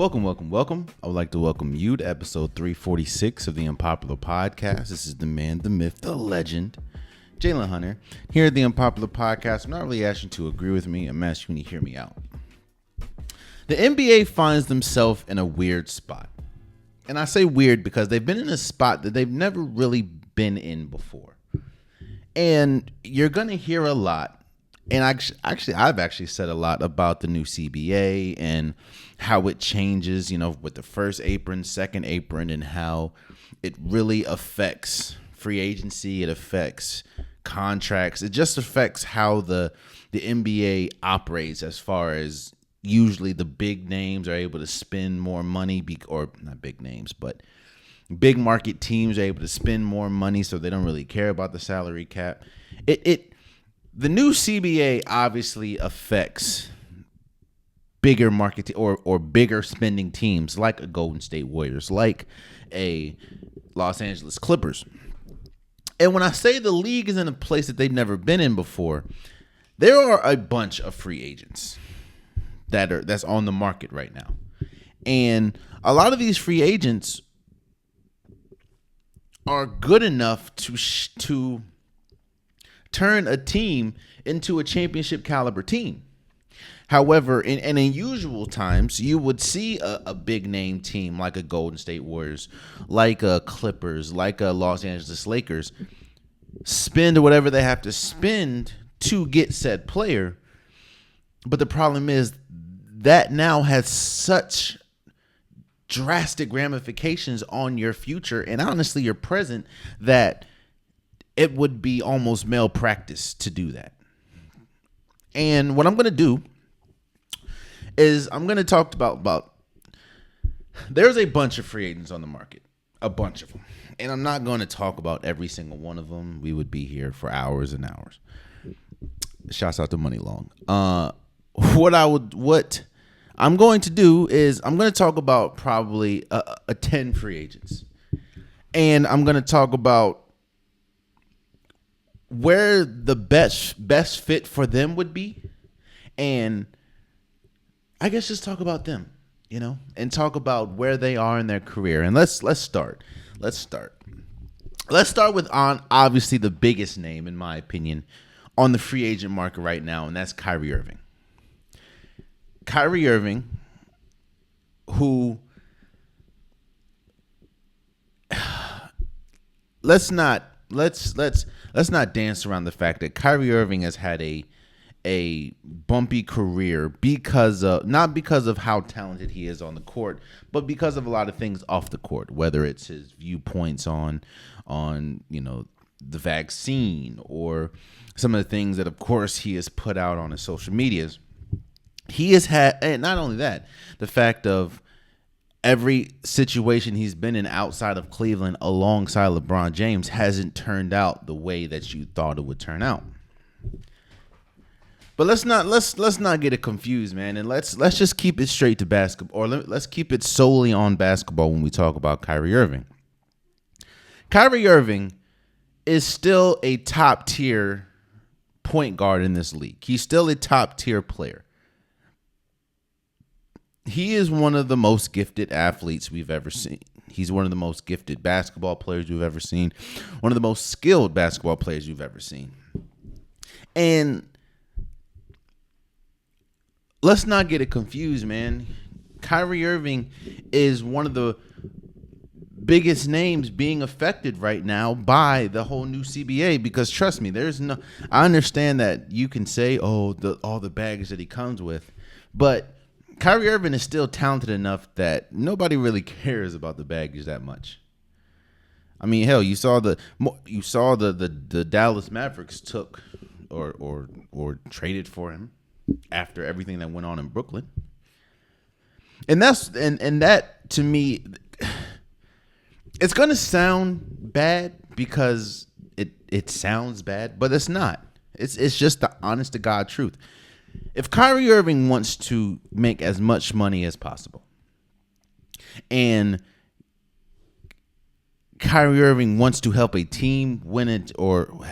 Welcome. I would like to welcome you to episode 346 of the Unpopular Podcast. This is the man, the myth, the legend, Jalen Hunter. Here at the Unpopular Podcast, I'm not really asking you to agree with me. I'm asking you to hear me out. The NBA finds themselves in a weird spot. And I say weird because they've been in a spot that they've never really been in before. And you're going to hear a lot. And I've actually said a lot about the new CBA and how it changes, with the first apron, second apron, and how it really affects free agency. It affects contracts. It just affects how the NBA operates as far as usually the big names are able to spend more money, or not big names, but big market teams are able to spend more money, so they don't really care about the salary cap. The new CBA obviously affects bigger market or bigger spending teams like a Golden State Warriors, like a Los Angeles Clippers. And when I say the league is in a place that they've never been in before, there are a bunch of free agents that's on the market right now. And a lot of these free agents are good enough to turn a team into a championship caliber team. However, in unusual times, you would see a big name team like a Golden State Warriors, like a Clippers, like a Los Angeles Lakers spend whatever they have to spend to get said player. But the problem is that now has such drastic ramifications on your future and honestly your present that it would be almost malpractice to do that. And what I'm going to do is I'm going to talk about there's a bunch of free agents on the market, a bunch of them. And I'm not going to talk about every single one of them. We would be here for hours and hours. Shouts out to Money Long. What I'm going to do is I'm going to talk about probably a 10 free agents. And I'm going to talk about where the best fit for them would be, and I guess just talk about them, and talk about where they are in their career. And let's start. Let's start with obviously the biggest name, in my opinion, on the free agent market right now, and that's Kyrie Irving. Kyrie Irving, who let's not dance around the fact that Kyrie Irving has had a bumpy career not because of how talented he is on the court, but because of a lot of things off the court, whether it's his viewpoints on the vaccine or some of the things that, of course, he has put out on his social medias. He has had, and not only that, the fact of every situation he's been in outside of Cleveland alongside LeBron James hasn't turned out the way that you thought it would turn out. But let's not get it confused, man, and let's just keep it straight to basketball, or let's keep it solely on basketball when we talk about Kyrie Irving. Kyrie Irving is still a top tier point guard in this league. He's still a top tier player. He is one of the most gifted athletes we've ever seen. He's one of the most gifted basketball players we've ever seen. One of the most skilled basketball players you've ever seen. And let's not get it confused, man. Kyrie Irving is one of the biggest names being affected right now by the whole new CBA, because trust me, I understand that you can say, all the baggage that he comes with, but Kyrie Irving is still talented enough that nobody really cares about the baggage that much. I mean, hell, you saw the Dallas Mavericks took or traded for him after everything that went on in Brooklyn. And that to me, it's gonna sound bad because it sounds bad, but it's not. It's just the honest to God truth. If Kyrie Irving wants to make as much money as possible, and Kyrie Irving wants to help a team win it, or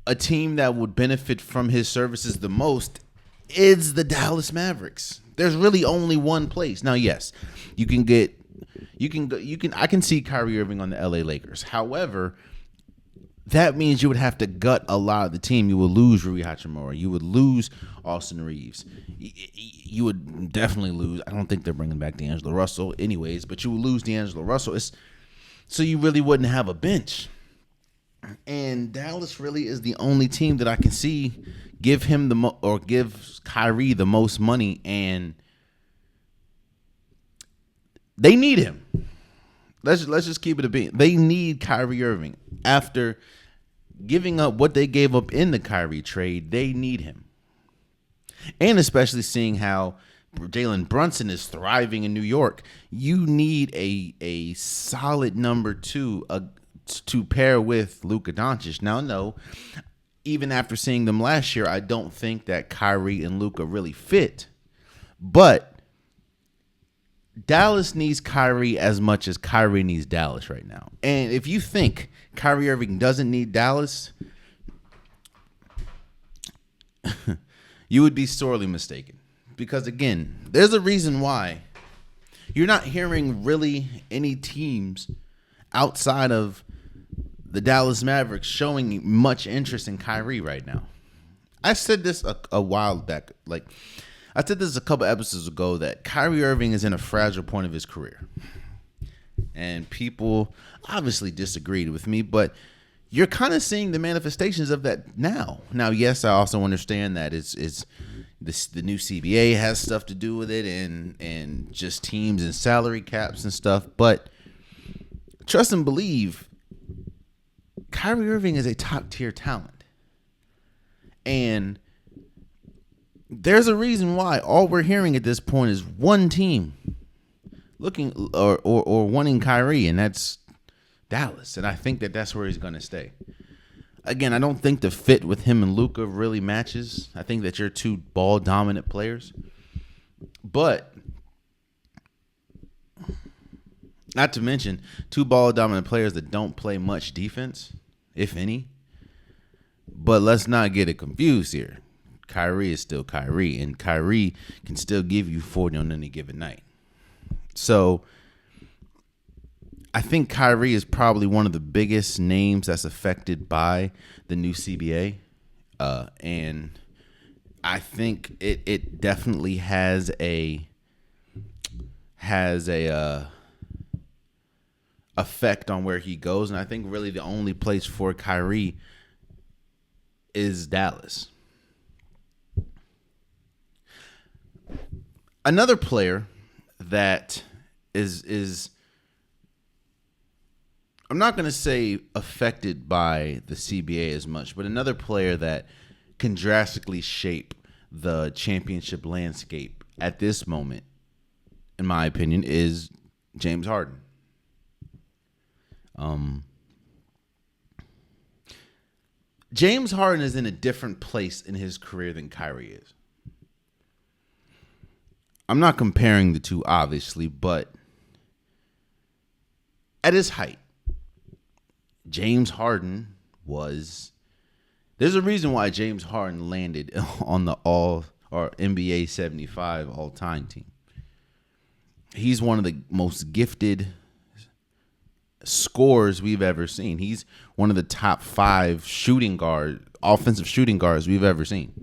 a team that would benefit from his services the most, is the Dallas Mavericks. There's really only one place. Now, yes, I can see Kyrie Irving on the LA Lakers. However, that means you would have to gut a lot of the team. You would lose Rui Hachimura. You would lose Austin Reeves. You would definitely lose. I don't think they're bringing back D'Angelo Russell anyways, but you would lose D'Angelo Russell. So you really wouldn't have a bench. And Dallas really is the only team that I can see give Kyrie the most money, and they need him. Let's just keep it a beat. They need Kyrie Irving. After giving up what they gave up in the Kyrie trade, they need him. And especially seeing how Jalen Brunson is thriving in New York, you need a solid number two to pair with Luka Doncic. Now, no, even after seeing them last year, I don't think that Kyrie and Luka really fit. But Dallas needs Kyrie as much as Kyrie needs Dallas right now. And if you think Kyrie Irving doesn't need Dallas, you would be sorely mistaken. Because, again, there's a reason why you're not hearing really any teams outside of the Dallas Mavericks showing much interest in Kyrie right now. I said this a while back. I said this a couple episodes ago, that Kyrie Irving is in a fragile point of his career. And people obviously disagreed with me, but you're kind of seeing the manifestations of that now. Now, yes, I also understand that the new CBA has stuff to do with it, and just teams and salary caps and stuff. But trust and believe, Kyrie Irving is a top-tier talent. And there's a reason why all we're hearing at this point is one team looking or wanting Kyrie, and that's Dallas. And I think that's where he's going to stay. Again, I don't think the fit with him and Luka really matches. I think that you're two ball-dominant players. But not to mention two ball-dominant players that don't play much defense, if any. But let's not get it confused here. Kyrie is still Kyrie, and Kyrie can still give you 40 on any given night. So I think Kyrie is probably one of the biggest names that's affected by the new CBA. And I think it definitely has a effect on where he goes. And I think really the only place for Kyrie is Dallas. Another player that is I'm not going to say affected by the CBA as much, but another player that can drastically shape the championship landscape at this moment, in my opinion, is James Harden. James Harden is in a different place in his career than Kyrie is. I'm not comparing the two, obviously, but at his height, James Harden there's a reason why James Harden landed on the NBA 75 all-time team. He's one of the most gifted scorers we've ever seen. He's one of the top 5 offensive shooting guards we've ever seen.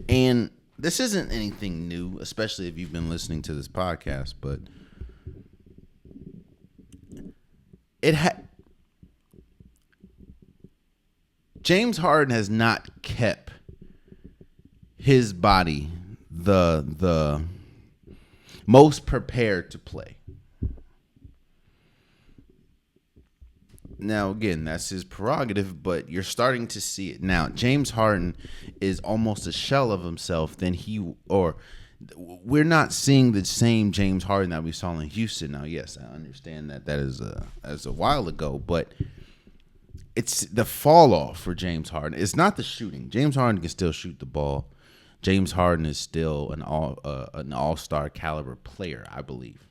And this isn't anything new, especially if you've been listening to this podcast, but James Harden has not kept his body the most prepared to play. Now, again, that's his prerogative, but you're starting to see it. Now, James Harden is almost a shell of himself we're not seeing the same James Harden that we saw in Houston. Now, yes, I understand that is a while ago, but it's the fall off for James Harden. It's not the shooting. James Harden can still shoot the ball. James Harden is still an all-star caliber player, I believe.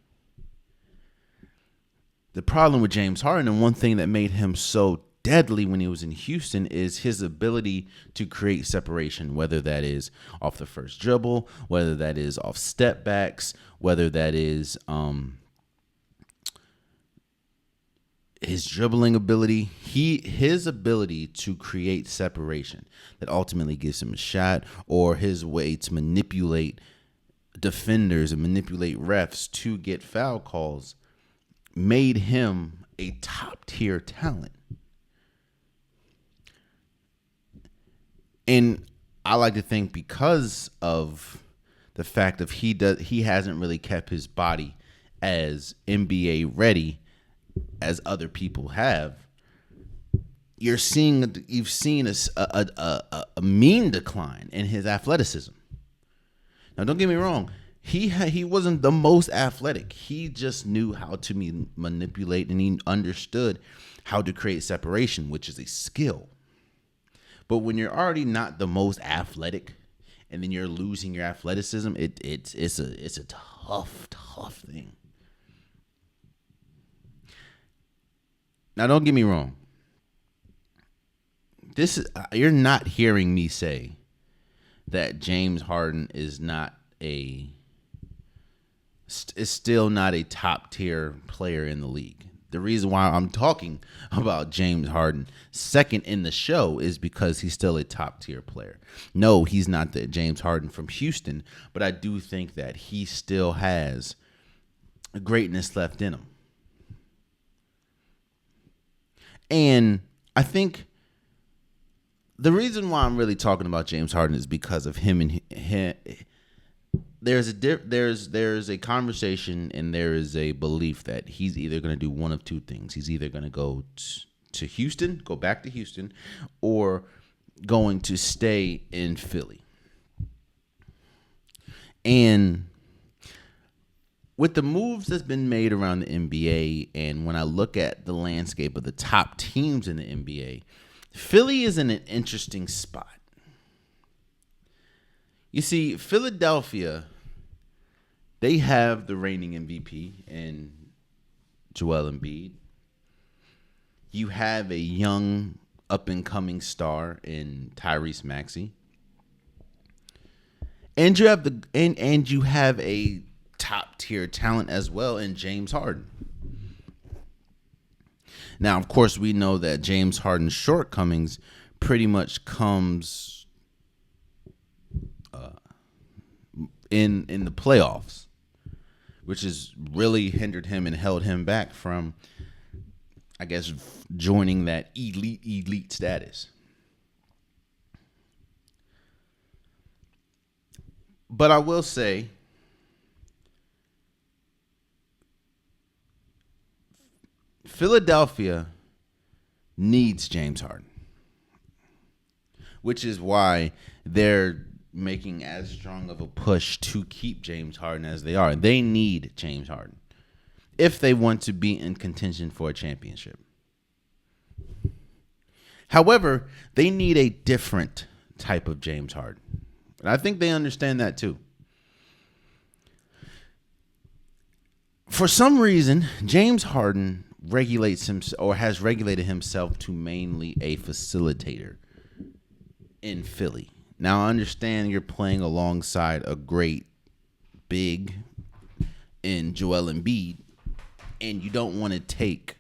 The problem with James Harden, and one thing that made him so deadly when he was in Houston is his ability to create separation, whether that is off the first dribble, whether that is off step backs, whether that is his dribbling ability, his ability to create separation that ultimately gives him a shot, or his way to manipulate defenders and manipulate refs to get foul calls, made him a top tier talent. And I like to think because of the fact of he hasn't really kept his body as NBA ready as other people have. You've seen a mean decline in his athleticism. Now, don't get me wrong. He wasn't the most athletic. He just knew how to manipulate, and he understood how to create separation, which is a skill. But when you're already not the most athletic, and then you're losing your athleticism, it's a tough thing. Now, don't get me wrong. You're not hearing me say that James Harden is still not a top tier player in the league. The reason why I'm talking about James Harden second in the show is because he's still a top tier player. No, he's not the James Harden from Houston, but I do think that he still has greatness left in him. And I think the reason why I'm really talking about James Harden is because of him and him. There's a conversation and there is a belief that he's either going to do one of two things. He's either going to go back to Houston, or going to stay in Philly. And with the moves that's been made around the NBA, and when I look at the landscape of the top teams in the NBA, Philly is in an interesting spot. You see, Philadelphia, they have the reigning MVP in Joel Embiid. You have a young, up-and-coming star in Tyrese Maxey. And you have a top-tier talent as well in James Harden. Now, of course, we know that James Harden's shortcomings pretty much comes in the playoffs, which has really hindered him and held him back from, I guess, joining that elite status. But I will say, Philadelphia needs James Harden, which is why they're making as strong of a push to keep James Harden as they are. They need James Harden if they want to be in contention for a championship. However, they need a different type of James Harden. And I think they understand that too. For some reason, James Harden regulates himself, or has regulated himself, to mainly a facilitator in Philly. Now, I understand you're playing alongside a great big in Joel Embiid, and you don't want to take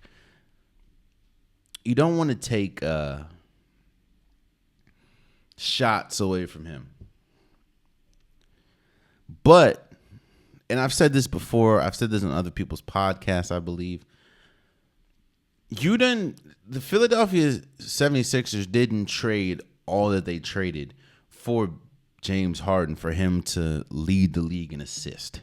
shots away from him. But, and I've said this before, I've said this on other people's podcasts, I believe, the Philadelphia 76ers didn't trade all that they traded for James Harden for him to lead the league in assist.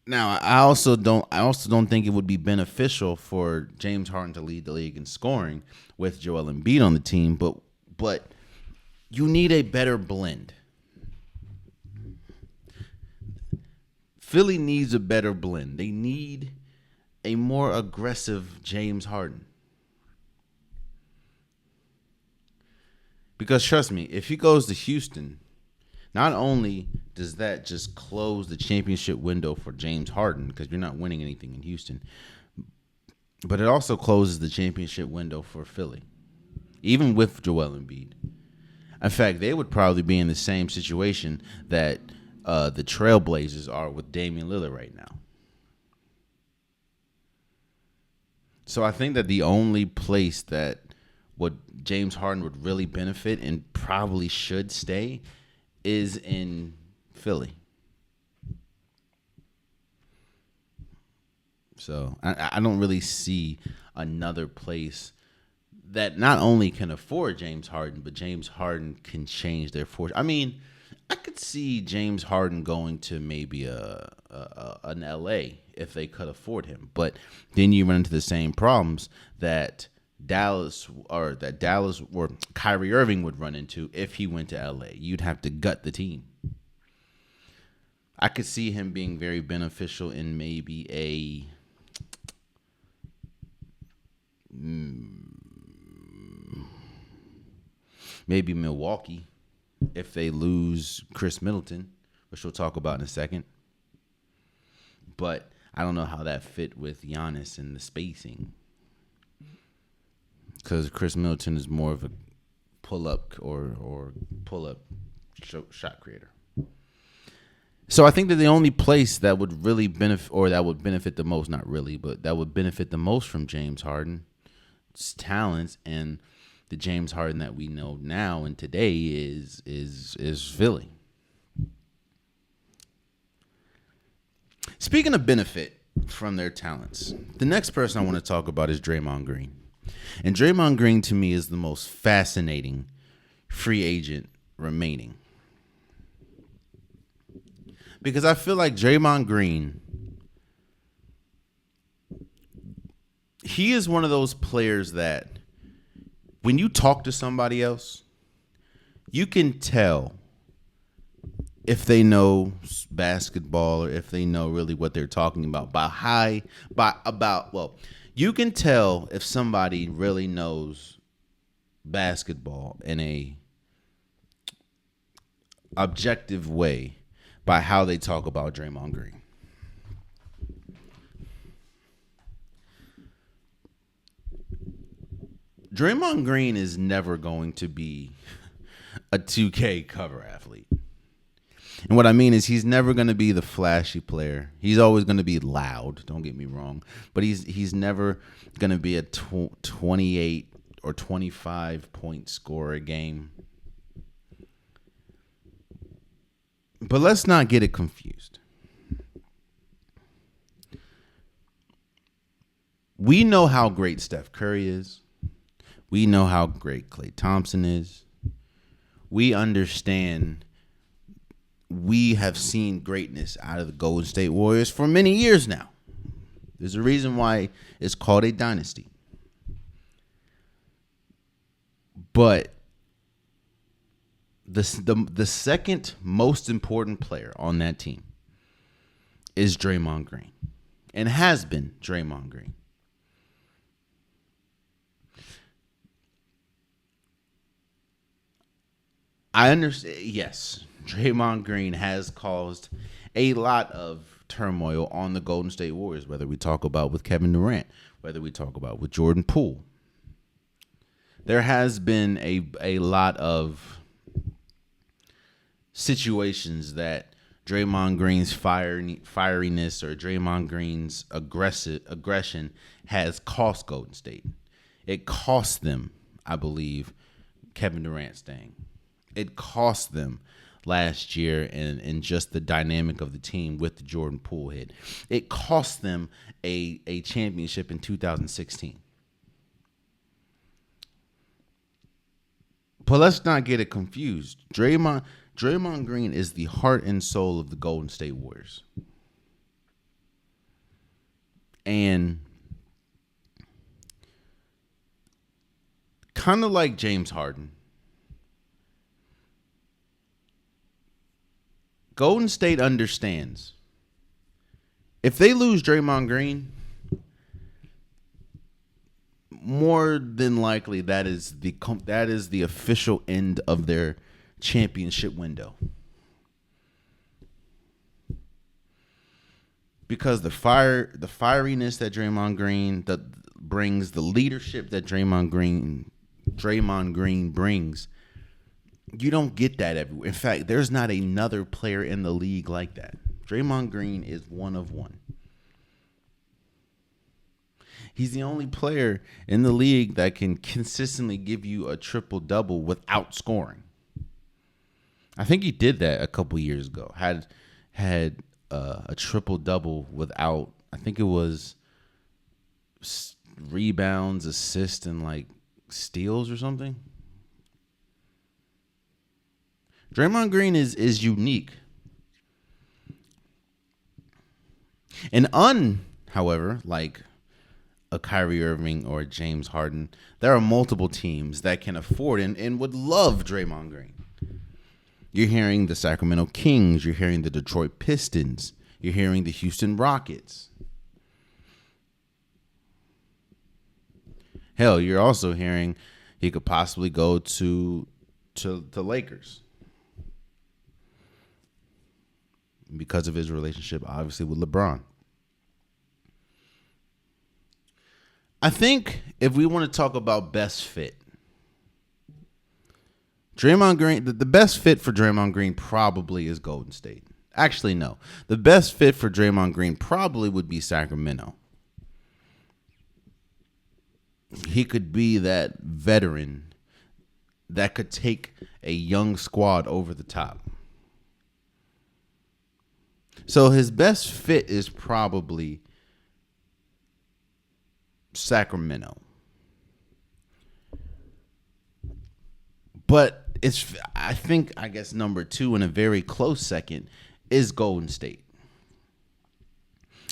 Now, I also don't think it would be beneficial for James Harden to lead the league in scoring with Joel Embiid on the team, but you need a better blend. Philly needs a better blend. They need a more aggressive James Harden. Because trust me, if he goes to Houston, not only does that just close the championship window for James Harden, because you're not winning anything in Houston, But it also closes the championship window for Philly, even with Joel Embiid. In fact, they would probably be in the same situation that the Trailblazers are with Damian Lillard right now. So I think that the only place that James Harden would really benefit and probably should stay is in Philly. So I don't really see another place that not only can afford James Harden, but James Harden can change their fortune. I mean, I could see James Harden going to maybe an LA if they could afford him, but then you run into the same problems that Dallas or Kyrie Irving would run into if he went to LA. You'd have to gut the team. I could see him being very beneficial in maybe maybe Milwaukee if they lose Chris Middleton, which we'll talk about in a second. But I don't know how that fit with Giannis and the spacing, because Chris Middleton is more of a pull-up or pull-up shot creator. So I think that the only place that would really benefit, or that would benefit the most, not really, but that would benefit the most from James Harden's talents and the James Harden that we know now and today is Philly. Speaking of benefit from their talents, the next person I want to talk about is Draymond Green. And Draymond Green, to me, is the most fascinating free agent remaining. Because I feel like Draymond Green, he is one of those players that when you talk to somebody else, you can tell if they know basketball or if they know really what they're talking about you can tell if somebody really knows basketball in a objective way by how they talk about Draymond Green. Draymond Green is never going to be a 2K cover athlete. And what I mean is he's never going to be the flashy player. He's always going to be loud, don't get me wrong. But he's never going to be a 28 or 25 point scorer a game. But let's not get it confused. We know how great Steph Curry is. We know how great Klay Thompson is. We understand. We have seen greatness out of the Golden State Warriors for many years now. There's a reason why it's called a dynasty. But the second most important player on that team is Draymond Green, and has been Draymond Green. I understand, yes, Draymond Green has caused a lot of turmoil on the Golden State Warriors, whether we talk about with Kevin Durant, whether we talk about with Jordan Poole. There has been a lot of situations that Draymond Green's fieriness or Draymond Green's aggression has cost Golden State. It cost them, I believe, Kevin Durant staying. It cost them last year and just the dynamic of the team with the Jordan Poole hit. It cost them a championship in 2016. But let's not get it confused. Draymond Green is the heart and soul of the Golden State Warriors. And kind of like James Harden, Golden State understands if they lose Draymond Green, more than likely that is the official end of their championship window. Because the firiness that Draymond Green, brings, the leadership that Draymond Green brings, you don't get that everywhere. In fact, there's not another player in the league like that. Draymond Green is one of one. He's the only player in the league that can consistently give you a triple-double without scoring. I think he did that a couple years ago. Had a triple-double without, I think it was rebounds, assists, and like steals or something. Draymond Green is unique. And however, like a Kyrie Irving or a James Harden, there are multiple teams that can afford and would love Draymond Green. You're hearing the Sacramento Kings. You're hearing the Detroit Pistons. You're hearing the Houston Rockets. Hell, you're also hearing he could possibly go to the Lakers because of his relationship, obviously, with LeBron. I think if we want to talk about best fit, Draymond Green, the best fit for Draymond Green probably is Golden State. Actually, no. The best fit for Draymond Green probably would be Sacramento. He could be that veteran that could take a young squad over the top. So his best fit is probably Sacramento. But I guess number 2 in a very close second is Golden State.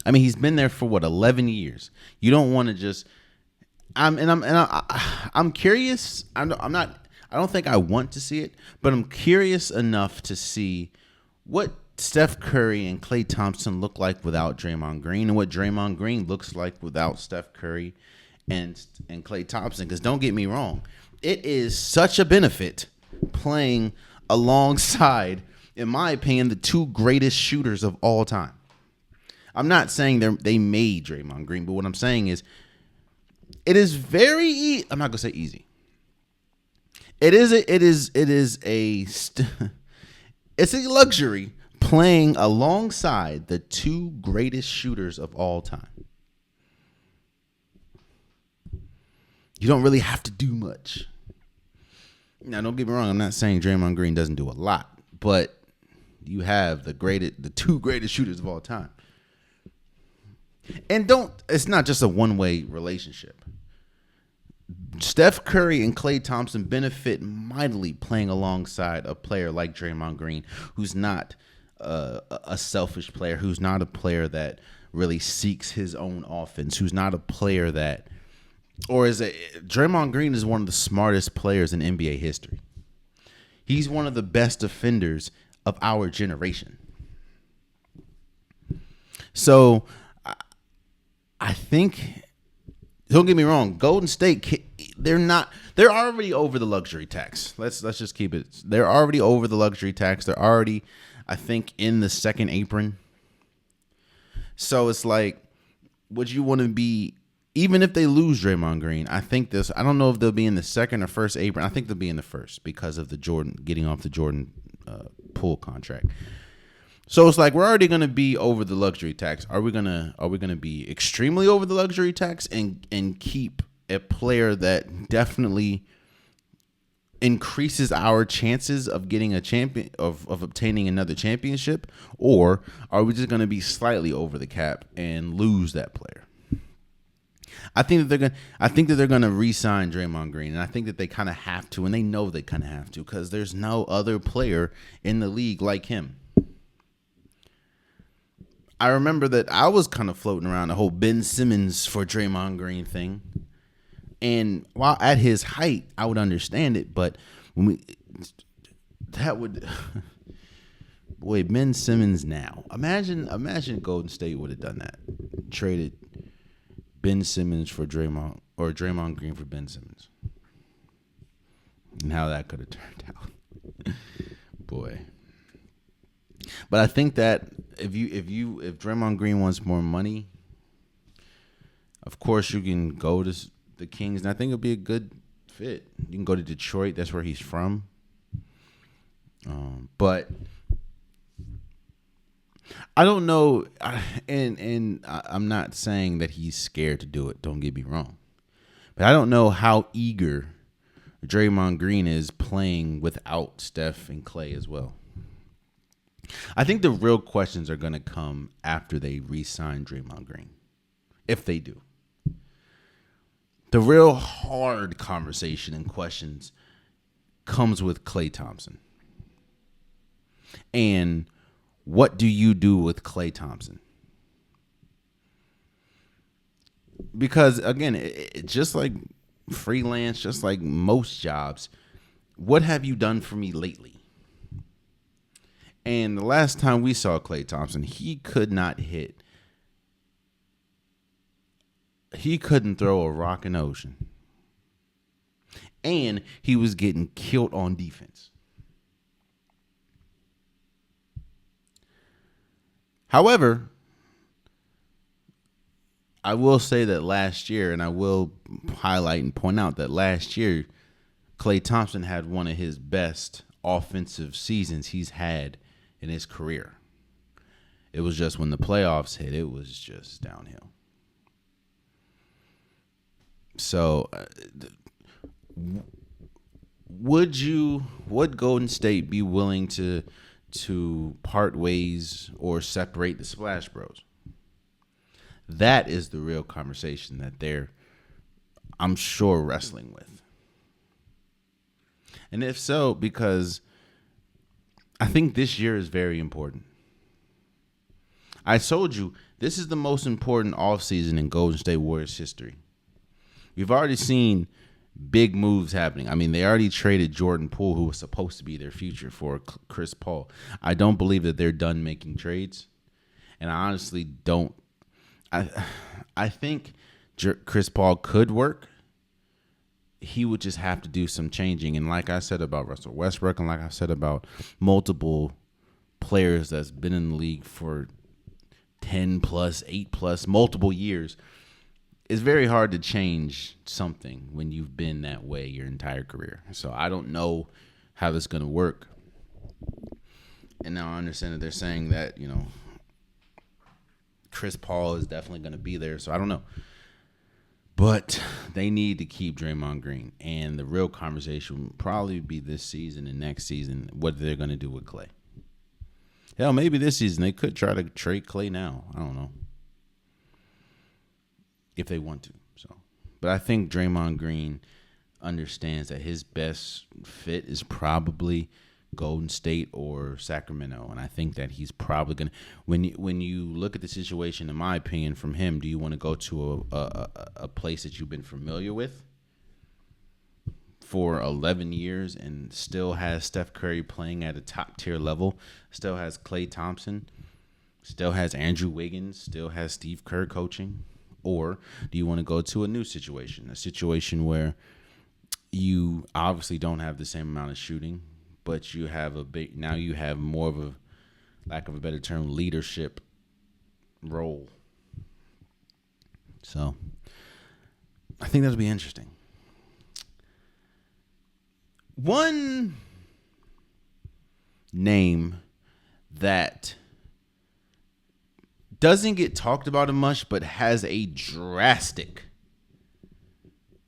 I mean, he's been there for 11 years. You don't want to just I'm curious. I don't think I want to see it, but I'm curious enough to see what Steph Curry and Klay Thompson look like without Draymond Green, and what Draymond Green looks like without Steph Curry and Klay Thompson. Because don't get me wrong, it is such a benefit playing alongside, in my opinion, the 2 greatest shooters of all time. I'm not saying they made Draymond Green, but what I'm saying is it is very I'm not gonna say easy. It's a luxury playing alongside the 2 greatest shooters of all time. You don't really have to do much. Now, don't get me wrong. I'm not saying Draymond Green doesn't do a lot, but you have the 2 greatest shooters of all time. And it's not just a one-way relationship. Steph Curry and Klay Thompson benefit mightily playing alongside a player like Draymond Green, who's not a selfish player, who's not a player that really seeks his own offense, who's not a player that, Draymond Green is one of the smartest players in NBA history. He's one of the best defenders of our generation. So I think, don't get me wrong, Golden State, they're already over the luxury tax. Let's just keep it. They're already over the luxury tax. They're already, I think, in the second apron. So it's like, would you want to be, even if they lose Draymond Green, I don't know if they'll be in the second or first apron. I think they'll be in the first because of the getting off the Jordan Poole contract. So it's like, we're already going to be over the luxury tax. Are we going to be extremely over the luxury tax and keep a player that definitely increases our chances of getting a champion, of obtaining another championship? Or are we just going to be slightly over the cap and lose that player? I think that they're gonna re-sign Draymond Green, and I think that they kind of have to, and they know they kind of have to, because there's no other player in the league like him. I remember that I was kind of floating around the whole Ben Simmons for Draymond Green thing, and while at his height, I would understand it, but boy, Ben Simmons now. Imagine Golden State would have done that, traded Ben Simmons for Draymond, or Draymond Green for Ben Simmons, and how that could have turned out. Boy. But I think that if Draymond Green wants more money, Of course, you can go to the Kings, and I think it'll be a good fit. You can go to Detroit. That's where he's from. But I don't know, and I'm not saying that he's scared to do it. Don't get me wrong. But I don't know how eager Draymond Green is playing without Steph and Clay as well. I think the real questions are going to come after they re-sign Draymond Green, if they do. The real hard conversation and questions comes with Klay Thompson. And what do you do with Klay Thompson? Because, again, it just like freelance, just like most jobs, what have you done for me lately? And the last time we saw Klay Thompson, he could not hit. He couldn't throw a rock in the ocean. And he was getting killed on defense. However, I will say that last year, and I will highlight and point out that last year, Klay Thompson had one of his best offensive seasons he's had in his career. It was just when the playoffs hit, it was just downhill. So, would Golden State be willing to part ways or separate the Splash Bros? That is the real conversation that they're, I'm sure, wrestling with. And if so, because I think this year is very important. I told you, this is the most important offseason in Golden State Warriors history. We've already seen big moves happening. I mean, they already traded Jordan Poole, who was supposed to be their future, for Chris Paul. I don't believe that they're done making trades. And I honestly don't. I think Chris Paul could work. He would just have to do some changing. And like I said about Russell Westbrook, and like I said about multiple players that's been in the league for 10 plus, 8 plus, multiple years, it's very hard to change something when you've been that way your entire career. So I don't know how this is going to work. And now I understand that they're saying that, Chris Paul is definitely going to be there. So I don't know. But they need to keep Draymond Green. And the real conversation will probably be this season and next season, what they're going to do with Klay. Hell, maybe this season they could try to trade Klay now. I don't know. If they want to. But I think Draymond Green understands that his best fit is probably Golden State or Sacramento, and I think that he's probably gonna. When you look at the situation, in my opinion, from him, do you want to go to a place that you've been familiar with for 11 years and still has Steph Curry playing at a top tier level, still has Klay Thompson, still has Andrew Wiggins, still has Steve Kerr coaching? Or do you want to go to a new situation, a situation where you obviously don't have the same amount of shooting, but you have now you have more of a, lack of a better term, leadership role. So I think that'll be interesting. One name that doesn't get talked about much, but has a drastic,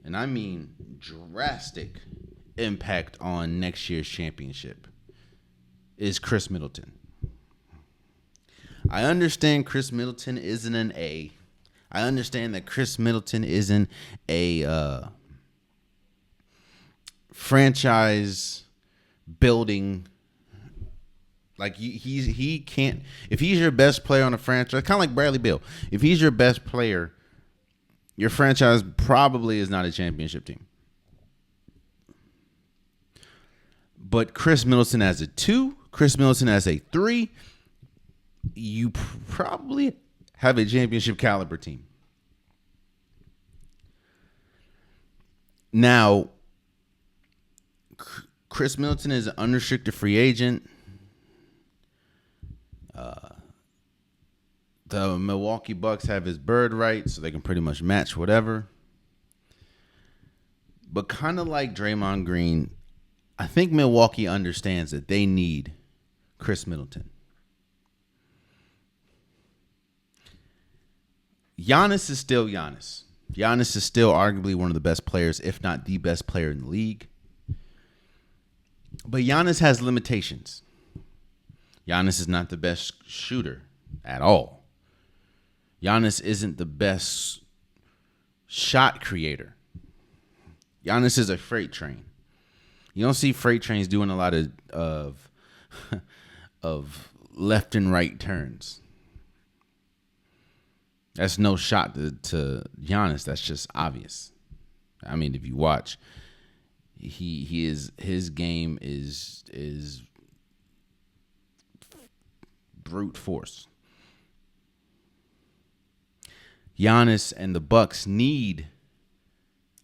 and I mean drastic, impact on next year's championship is Chris Middleton. I understand Chris Middleton isn't an A. I understand that Chris Middleton isn't a franchise building. Like he can't, if he's your best player on a franchise, kind of like Bradley Beal. If he's your best player, your franchise probably is not a championship team. But Chris Middleton as a 2, Chris Middleton as a 3, you probably have a championship caliber team. Now, Chris Middleton is an unrestricted free agent. The Milwaukee Bucks have his bird right, so they can pretty much match whatever. But kind of like Draymond Green, I think Milwaukee understands that they need Chris Middleton. Giannis is still Giannis. Giannis is still arguably one of the best players, if not the best player in the league. But Giannis has limitations. Giannis is not the best shooter at all. Giannis isn't the best shot creator. Giannis is a freight train. You don't see freight trains doing a lot of of left and right turns. That's no shot to Giannis. That's just obvious. I mean, if you watch, his game is brute force. Giannis and the Bucks need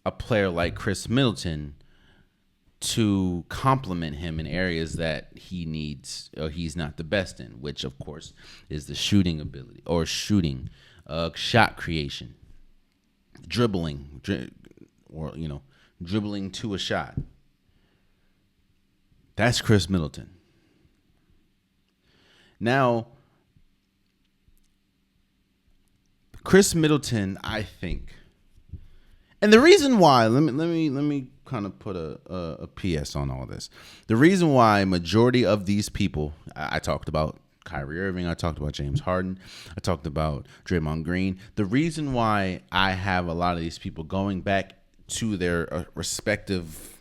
a player like Chris Middleton to complement him in areas that he needs or he's not the best in, which of course is the shooting ability or shot creation, dribbling to a shot. That's Chris Middleton. Now, Chris Middleton, I think, and the reason why, let me kind of put a PS on all this. The reason why majority of these people, I talked about Kyrie Irving, I talked about James Harden, I talked about Draymond Green. The reason why I have a lot of these people going back to their respective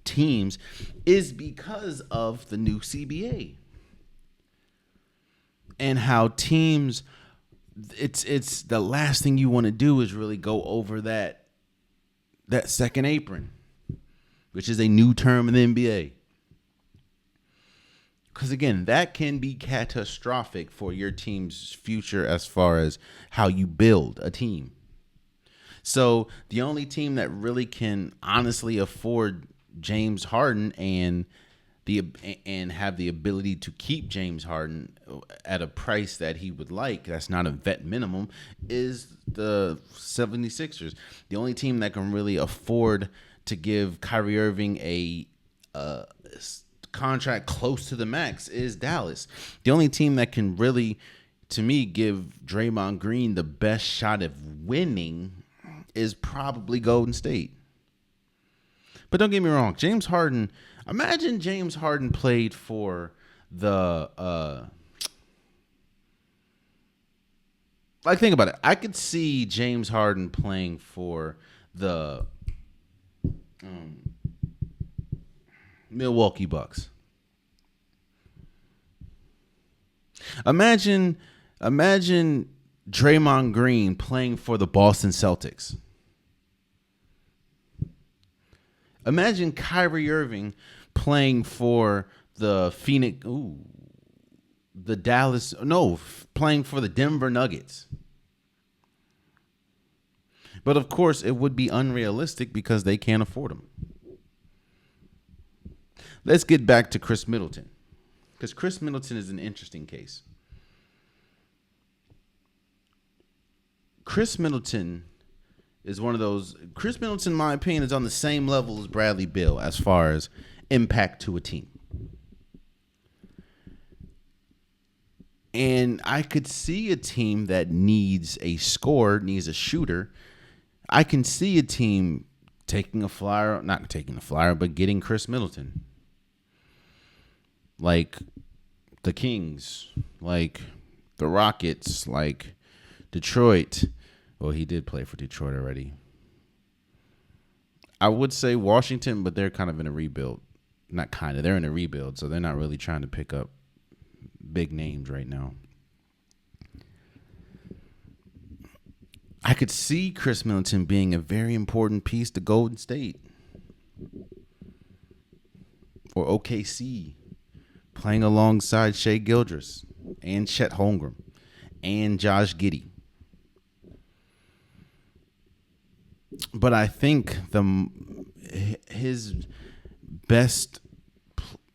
teams is because of the new CBA and how teams, it's the last thing you want to do is really go over that second apron, which is a new term in the NBA. Because, again, that can be catastrophic for your team's future as far as how you build a team. So the only team that really can honestly afford James Harden and have the ability to keep James Harden at a price that he would like, that's not a vet minimum, is the 76ers. The only team that can really afford to give Kyrie Irving a contract close to the max is Dallas. The only team that can really, to me, give Draymond Green the best shot of winning is probably Golden State. But don't get me wrong, James Harden, imagine James Harden played for the think about it. I could see James Harden playing for the Milwaukee Bucks. Imagine Draymond Green playing for the Boston Celtics. Imagine Kyrie Irving playing for the playing for the Denver Nuggets. But of course, it would be unrealistic because they can't afford him. Let's get back to Chris Middleton, because Chris Middleton is an interesting case. Chris Middleton is one of those. Chris Middleton, in my opinion, is on the same level as Bradley Beal as far as impact to a team. And I could see a team that needs a scorer, needs a shooter. I can see a team taking a flyer, not taking a flyer, but getting Chris Middleton. Like the Kings, like the Rockets, like Detroit. Well, he did play for Detroit already. I would say Washington, but they're kind of in a rebuild. Not kind of, they're in a rebuild, so they're not really trying to pick up big names right now. I could see Chris Middleton being a very important piece to Golden State or OKC, playing alongside Shai Gilgeous and Chet Holmgren and Josh Giddey. But I think his best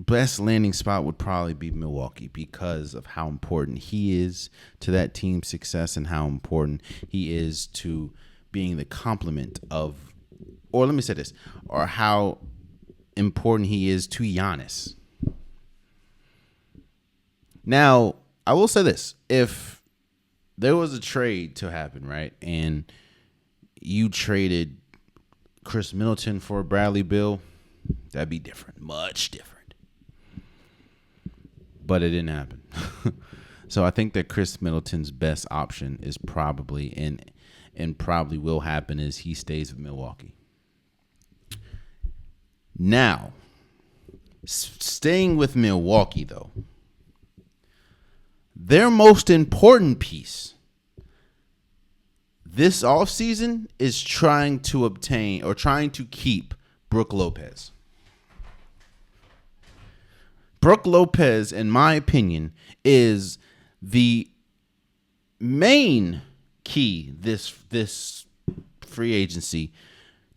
best landing spot would probably be Milwaukee because of how important he is to that team's success and how important he is to being the complement of, or let me say this, or how important he is to Giannis. Now, I will say this. If there was a trade to happen, right, and you traded Chris Middleton for Bradley Beal, that'd be different, much different. But it didn't happen. So I think that Chris Middleton's best option is probably, and probably will happen, is he stays with Milwaukee. Now, staying with Milwaukee, though, their most important piece this offseason is trying to obtain or trying to keep Brook Lopez. Brook Lopez, in my opinion, is the main key this free agency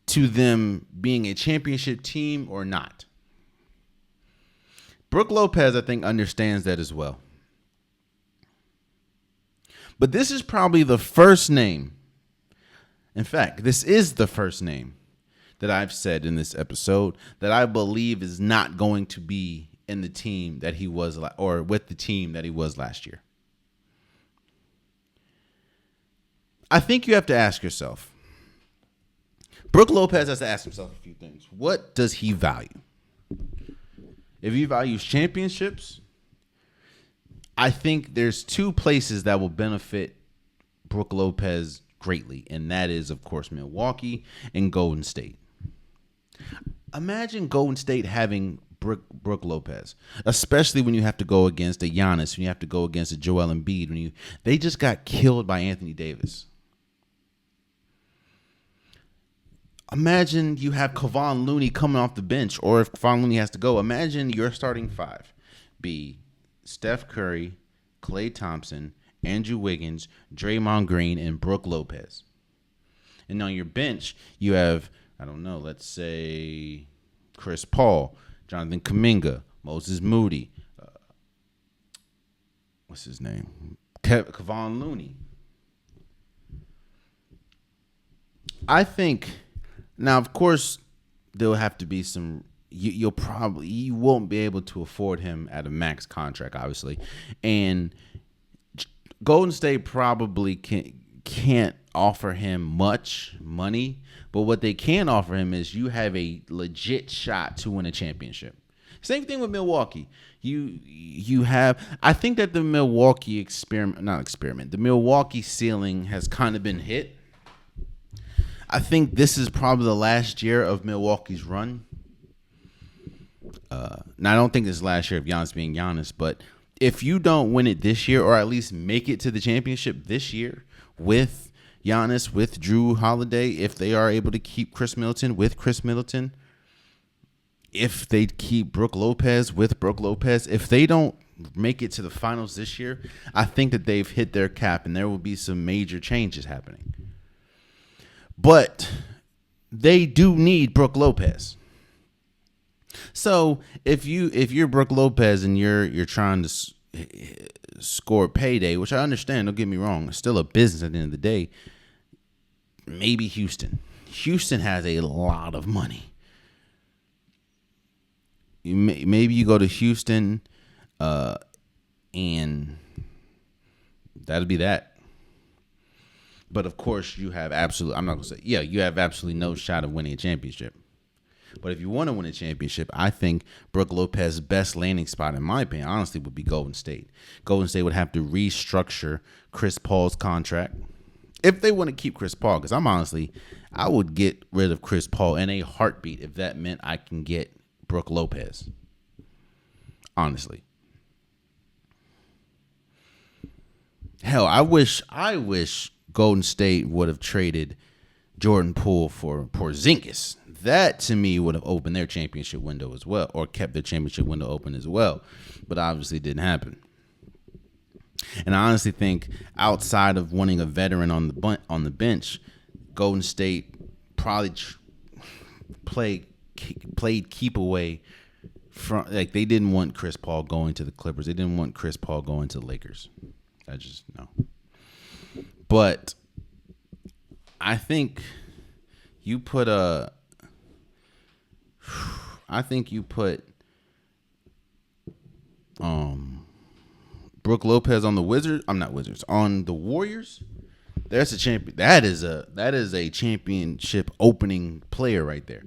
to them being a championship team or not. Brook Lopez, I think, understands that as well. But this is probably the first name. In fact, this is the first name that I've said in this episode that I believe is not going to be in the team that he was, or with the team that he was last year. I think you have to ask yourself. Brook Lopez has to ask himself a few things. What does he value? If he values championships, I think there's two places that will benefit Brook Lopez greatly, and that is, of course, Milwaukee and Golden State. Imagine Golden State having Brook Lopez, especially when you have to go against a Giannis, when you have to go against a Joel Embiid, they just got killed by Anthony Davis. Imagine you have Kevon Looney coming off the bench, or if Kevon Looney has to go, imagine your starting five be Steph Curry, Klay Thompson, Andrew Wiggins, Draymond Green, and Brook Lopez. And on your bench, you have, I don't know, let's say Chris Paul, Jonathan Kuminga, Moses Moody, what's his name? Kevon Looney. I think, now, of course, there'll have to be some, you won't be able to afford him at a max contract, obviously. And Golden State probably can't offer him much money, but what they can offer him is you have a legit shot to win a championship. Same thing with Milwaukee. You have, I think that the Milwaukee the Milwaukee ceiling has kind of been hit. I think this is probably the last year of Milwaukee's run. Now, I don't think this is last year of Giannis being Giannis, but if you don't win it this year, or at least make it to the championship this year with Giannis, with Drew Holiday, if they are able to keep Chris Middleton with Chris Middleton, if they keep Brook Lopez with Brook Lopez, if they don't make it to the finals this year, I think that they've hit their cap and there will be some major changes happening. But they do need Brook Lopez. So if you're Brook Lopez and you're trying to score payday, which I understand, don't get me wrong, it's still a business at the end of the day. Maybe Houston. Houston has a lot of money. Maybe you go to Houston, and that'll be that. But of course, you have you have absolutely no shot of winning a championship. But if you want to win a championship, I think Brook Lopez's best landing spot, in my opinion, honestly, would be Golden State. Golden State would have to restructure Chris Paul's contract if they want to keep Chris Paul. Because I would get rid of Chris Paul in a heartbeat if that meant I can get Brook Lopez. Honestly. Hell, I wish Golden State would have traded Jordan Poole for Porzingis. That, to me, would have opened their championship window as well, or kept their championship window open as well. But obviously it didn't happen. And I honestly think outside of wanting a veteran on the bench, Golden State probably played keep away they didn't want Chris Paul going to the Clippers. They didn't want Chris Paul going to the Lakers. I just no. But I think you put Brooke Lopez on the Wizards. I'm not Wizards. On the Warriors. That's a champion. That is a championship opening player right there.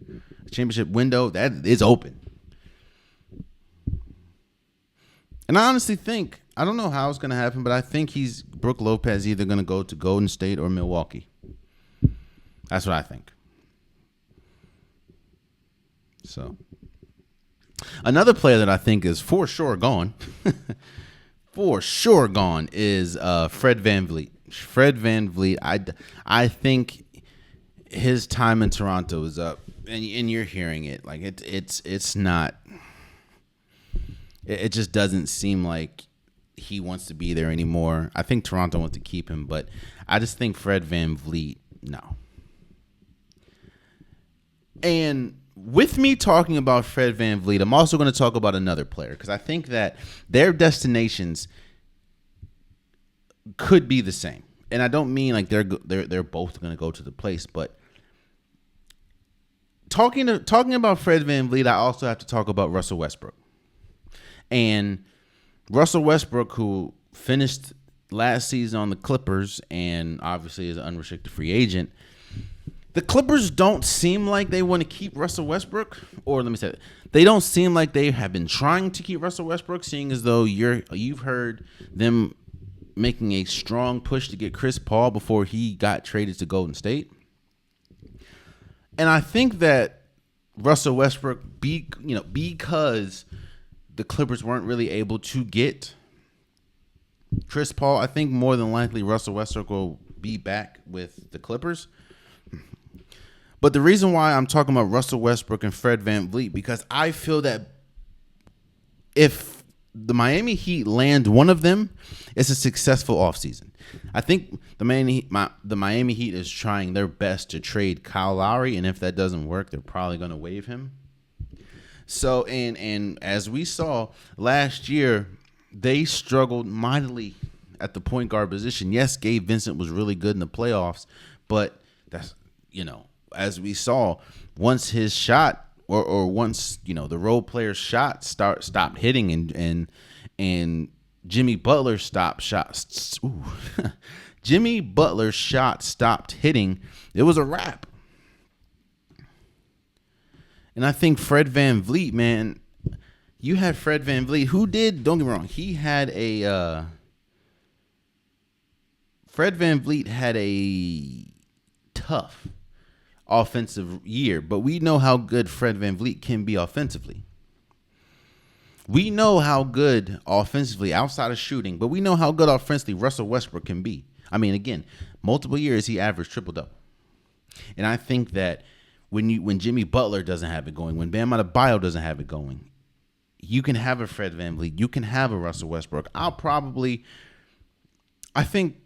Championship window that is open. And I honestly think, I don't know how it's going to happen, but I think Brooke Lopez either going to go to Golden State or Milwaukee. That's what I think. So, another player that I think is for sure gone, is Fred VanVleet. Fred VanVleet, I think his time in Toronto is up, and you're hearing it. Like it's not. It just doesn't seem like he wants to be there anymore. I think Toronto wants to keep him, but I just think Fred VanVleet, no. And with me talking about Fred VanVleet, I'm also going to talk about another player because I think that their destinations could be the same. And I don't mean like they're both going to go to the place, but talking about Fred VanVleet, I also have to talk about Russell Westbrook. And Russell Westbrook, who finished last season on the Clippers and obviously is an unrestricted free agent, the Clippers don't seem like they want to keep Russell Westbrook, or let me say it, they don't seem like they have been trying to keep Russell Westbrook, seeing as though you've heard them making a strong push to get Chris Paul before he got traded to Golden State. And I think that Russell Westbrook, because the Clippers weren't really able to get Chris Paul, I think more than likely Russell Westbrook will be back with the Clippers. But the reason why I'm talking about Russell Westbrook and Fred VanVleet, because I feel that if the Miami Heat land one of them, it's a successful offseason. I think the Miami Heat is trying their best to trade Kyle Lowry, and if that doesn't work, they're probably going to waive him. So, and as we saw last year, they struggled mightily at the point guard position. Yes, Gabe Vincent was really good in the playoffs, but that's, as we saw, once his shot or once, the role player's shot stopped hitting and Jimmy Butler's Jimmy Butler's shot stopped hitting, it was a wrap. And I think Fred VanVleet, man, you had Fred VanVleet, who did, don't get me wrong, Fred VanVleet had a tough offensive year, but we know how good Fred VanVleet can be offensively. We know how good offensively, outside of shooting, but we know how good offensively Russell Westbrook can be. I mean, again, multiple years he averaged triple-double. And I think that when Jimmy Butler doesn't have it going, when Bam Adebayo doesn't have it going, you can have a Fred VanVleet, you can have a Russell Westbrook. I think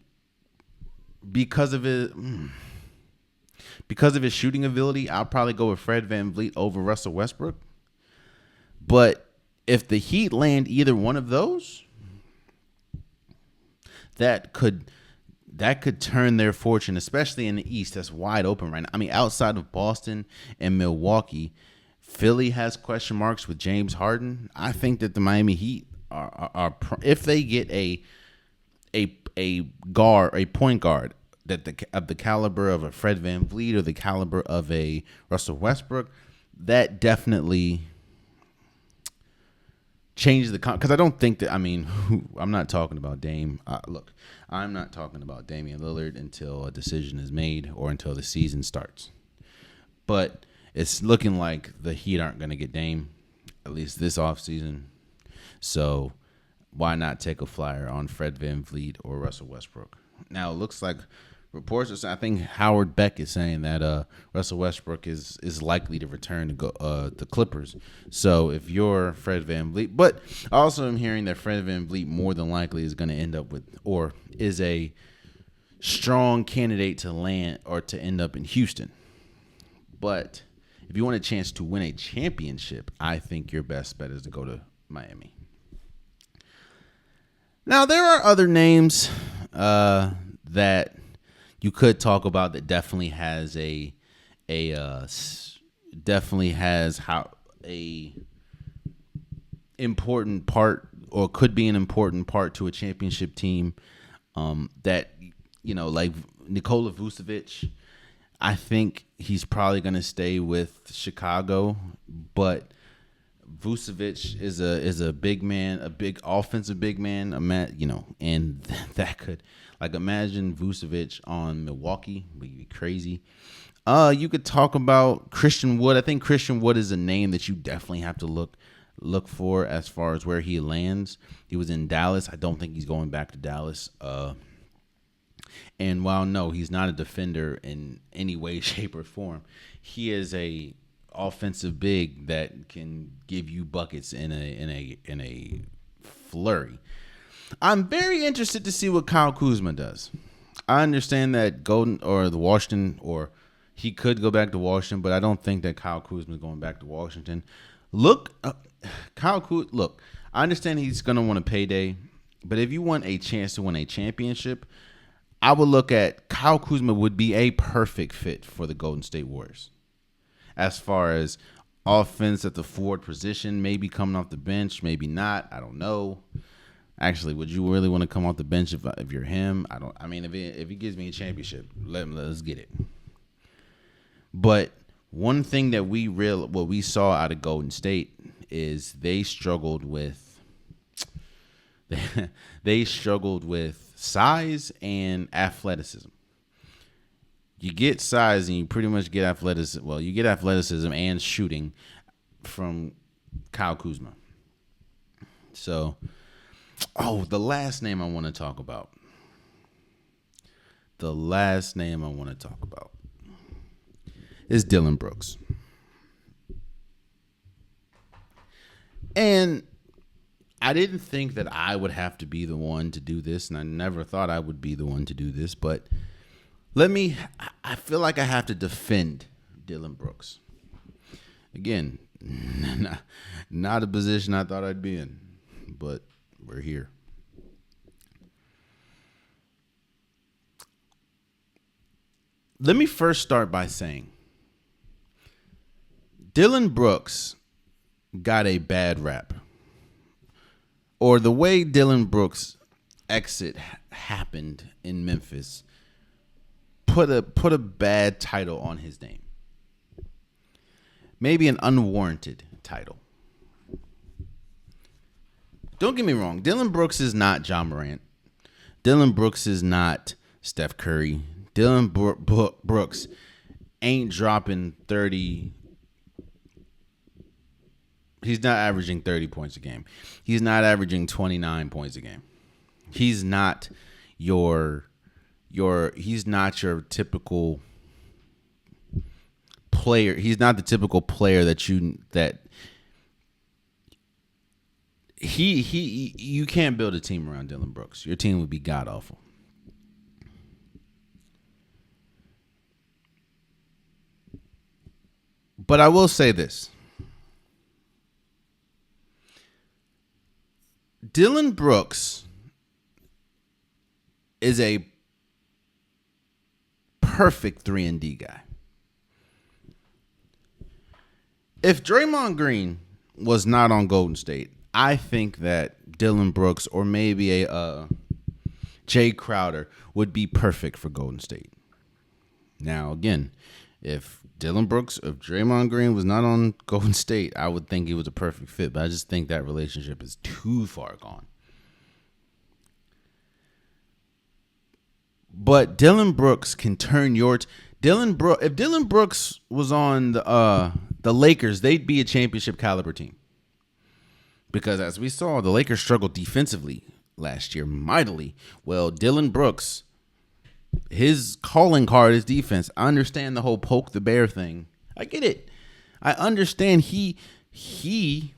because of his shooting ability, I'll probably go with Fred VanVleet over Russell Westbrook. But if the Heat land either one of those, that could turn their fortune, especially in the East. That's wide open right now. I mean, outside of Boston and Milwaukee, Philly has question marks with James Harden. I think that the Miami Heat are if they get a point guard of the caliber of a Fred VanVleet or the caliber of a Russell Westbrook, that definitely changes the because I don't think that, I'm not talking about Dame. Look, I'm not talking about Damian Lillard until a decision is made or until the season starts. But it's looking like the Heat aren't going to get Dame, at least this offseason. So why not take a flyer on Fred VanVleet or Russell Westbrook? Now, it looks like reports are saying, I think Howard Beck is saying that Russell Westbrook is likely to return to go the Clippers. So if you're Fred VanVleet, but also I'm hearing that Fred VanVleet more than likely is going to end up with, or is a strong candidate to land or to end up in Houston. But if you want a chance to win a championship, I think your best bet is to go to Miami. Now, there are other names that you could talk about that definitely has a important part, or could be an important part to a championship team. That, like Nikola Vucevic, I think he's probably going to stay with Chicago, but Vucevic is a big man, a big offensive big man, and that could, like, imagine Vucevic on Milwaukee would be crazy. You could talk about Christian Wood. I think Christian Wood is a name that you definitely have to look for as far as where he lands. He was in Dallas. I don't think he's going back to Dallas. And while no, he's not a defender in any way, shape, or form, he is a offensive big that can give you buckets in a flurry. I'm very interested to see what Kyle Kuzma does. I understand that he could go back to Washington, but I don't think that Kyle Kuzma is going back to Washington. Look, I understand he's going to want a payday, but if you want a chance to win a championship, I would look at Kyle Kuzma would be a perfect fit for the Golden State Warriors. As far as offense at the forward position, maybe coming off the bench, maybe not. I don't know. Actually, would you really want to come off the bench if you're him? If he gives me a championship, let's get it. But one thing that what we saw out of Golden State is they struggled with size and athleticism. You get size and you pretty much get athleticism. Well, you get athleticism and shooting from Kyle Kuzma. So, the last name I want to talk about. Is Dillon Brooks. And I didn't think that I would have to be the one to do this, and I never thought I would be the one to do this, but I feel like I have to defend Dillon Brooks. Again, not a position I thought I'd be in, but we're here. Let me first start by saying Dillon Brooks got a bad rap. Or the way Dillon Brooks' exit happened in Memphis put a bad title on his name. Maybe an unwarranted title. Don't get me wrong. Dillon Brooks is not Ja Morant. Dillon Brooks is not Steph Curry. Dillon Brooks ain't dropping 30. He's not averaging 30 points a game. He's not averaging 29 points a game. He's not your typical player. He's not the typical player you can't build a team around Dillon Brooks. Your team would be god awful. But I will say this. Dillon Brooks is a perfect 3-and-D guy. If Draymond Green was not on Golden State, I think that Dillon Brooks or maybe a Jay Crowder would be perfect for Golden State. Now, again, if Draymond Green was not on Golden State, I would think he was a perfect fit, but I just think that relationship is too far gone. But Dillon Brooks can turn if Dillon Brooks was on the Lakers, they'd be a championship caliber team. Because as we saw, the Lakers struggled defensively last year mightily. Well, Dillon Brooks, his calling card is defense. I understand the whole poke the bear thing. I get it. I understand he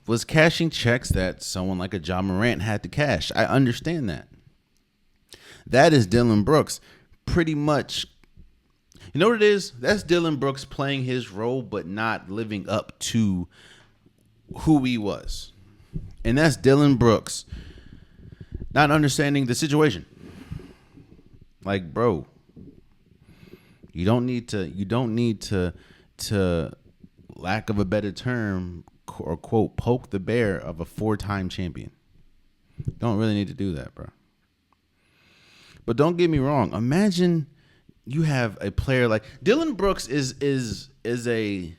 was cashing checks that someone like a Ja Morant had to cash. I understand that. That is Dillon Brooks pretty much You know what it is? That's Dylan Brooks playing his role, but not living up to who he was. And that's Dylan Brooks not understanding the situation. Like, bro, you don't need to lack of a better term or quote, poke the bear of a 4-time champion. Don't really need to do that, bro. But don't get me wrong. Imagine you have a player like Dylan Brooks is a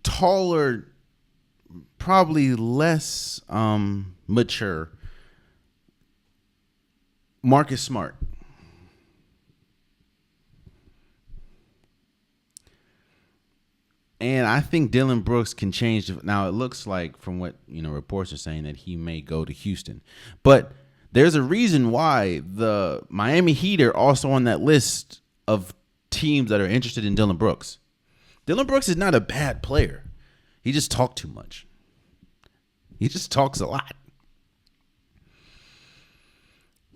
taller, probably less mature Marcus Smart. And I think Dylan Brooks can change. Now, it looks like from what reports are saying that he may go to Houston. But there's a reason why the Miami Heat are also on that list of teams that are interested in Dylan Brooks. Dylan Brooks is not a bad player. He just talks too much. He just talks a lot.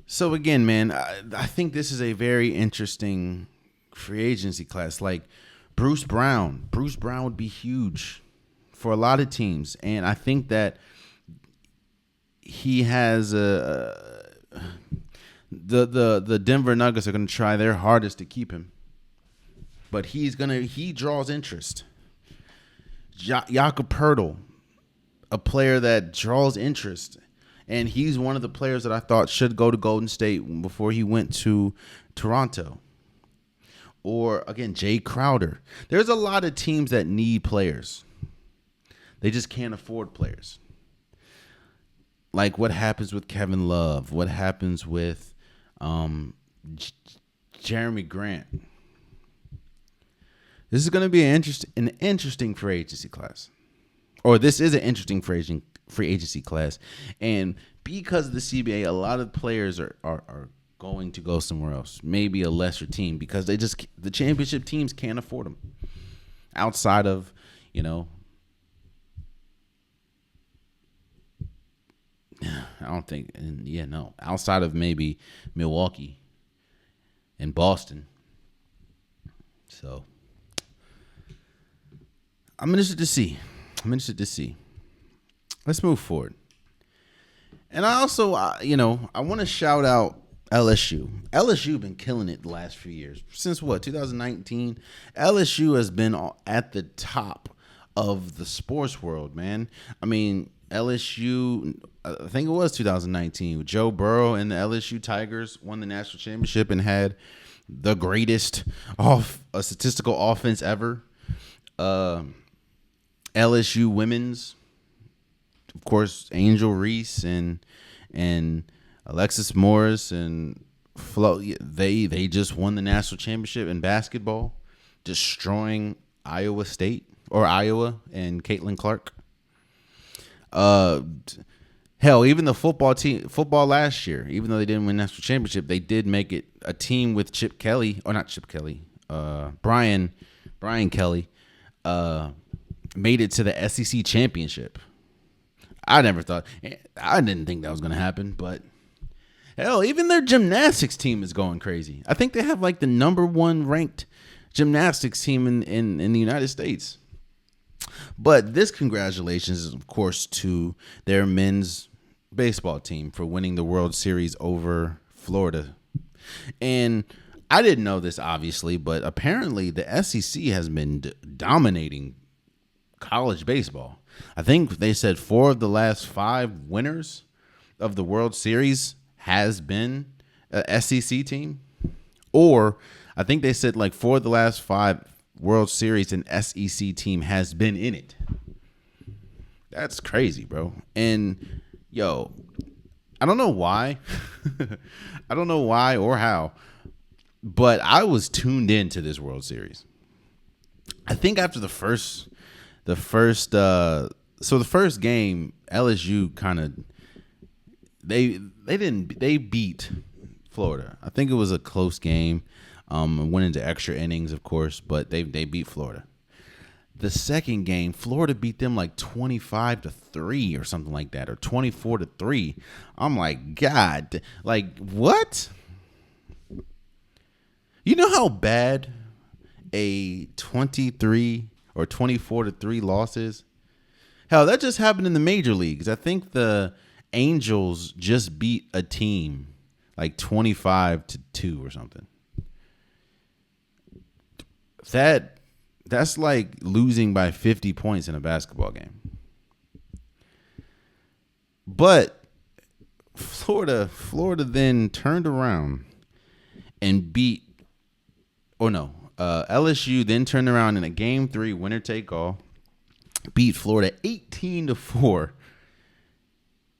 So again, man, I think this is a very interesting free agency class. Like Bruce Brown would be huge for a lot of teams, and I think that he has the Denver Nuggets are going to try their hardest to keep him, but he draws interest. Jakob Poeltl, a player that draws interest. And he's one of the players that I thought should go to Golden State before he went to Toronto. Or, again, Jay Crowder. There's a lot of teams that need players. They just can't afford players. Like what happens with Kevin Love. What happens with Jeremy Grant. This is going to be an interesting free agency class. Or this is an interesting free agency class, and because of the CBA, a lot of players are going to go somewhere else, maybe a lesser team, because the championship teams can't afford them. Outside of outside of maybe Milwaukee and Boston. So I'm interested to see. Let's move forward. And I also, I want to shout out LSU. LSU been killing it the last few years. Since 2019? LSU has been at the top of the sports world, man. I mean, LSU, I think it was 2019. Joe Burrow and the LSU Tigers won the national championship and had the greatest statistical offense ever. LSU women's, of course, Angel Reese and Alexis Morris and Flo. They just won the national championship in basketball, destroying Iowa and Caitlin Clark. Hell, even the football last year, even though they didn't win the national championship, they did make it a team with Brian Kelly. Made it to the SEC championship. I didn't think that was going to happen, but hell, even their gymnastics team is going crazy. I think they have like the number 1 ranked gymnastics team in the United States. But this congratulations is, of course, to their men's baseball team for winning the World Series over Florida. And I didn't know this, obviously, but apparently the SEC has been dominating college baseball. I think they said 4 of the last 5 winners of the World Series has been a SEC team. Or I think they said like 4 of the last 5 World Series an SEC team has been in it. That's crazy, bro. And I don't know why. I don't know why or how, but I was tuned into this World Series. I think after the first game, LSU kind of they beat Florida. I think it was a close game. Went into extra innings, of course, but they beat Florida. The second game, Florida beat them like 25-3 or something like that, or 24-3. I'm like, God, like what? You know how bad a 23 or 24-3 loss is? Hell, that just happened in the major leagues. I think the Angels just beat a team like 25-2 or something. That's like losing by 50 points in a basketball game. But Florida then turned around and beat, LSU then turned around in a Game 3 winner take all, beat Florida 18-4